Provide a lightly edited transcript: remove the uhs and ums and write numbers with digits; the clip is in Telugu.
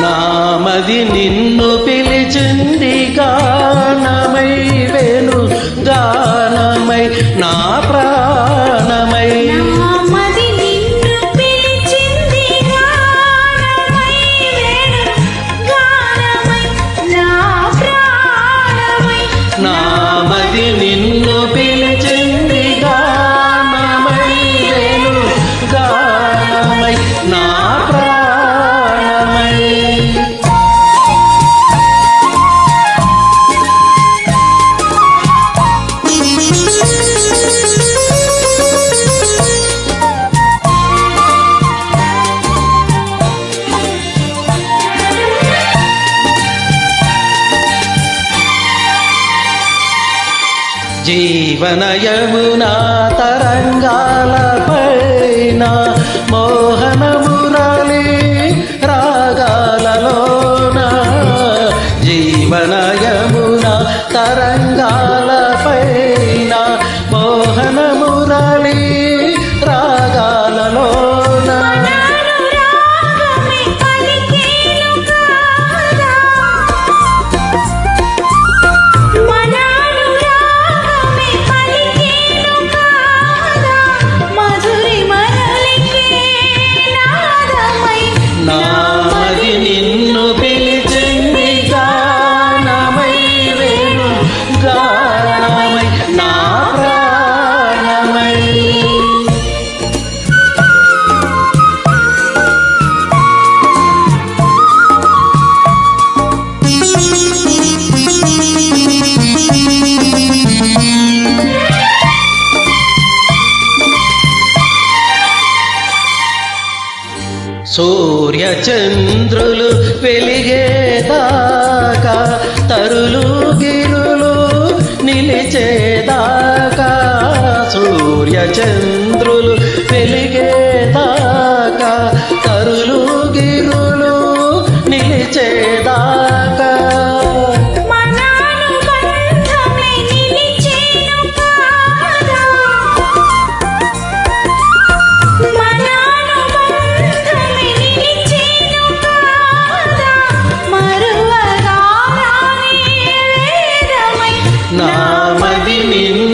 నామది నిన్ను పిలిచింది గానమై వేణు గానమై నా ప్రాణమై నామది నిన్ను పిలిచింది గానమై వేణు గానమై నా ప్రాణమై నామది నిన్ను పిలిచింది గానమై వేణు గానమై నా జీవన యమునా తరంగాల పైన మోహన మురళి రాగాలలోన జీవన యమునా తరంగాల పైన మోహన మురళి రాగాలలోన నామది నిన్ను పిలిచింది గానమై వేణు గానమై నా ప్రాణమై సూర్య చంద్రులు వెలిగేదాకా తరులు గిరులు నిలిచేదాకా సూర్య చంద్రులు వెలిగేదాకా తరులు గిరులు నిలిచేదాకా నామది నిన్ను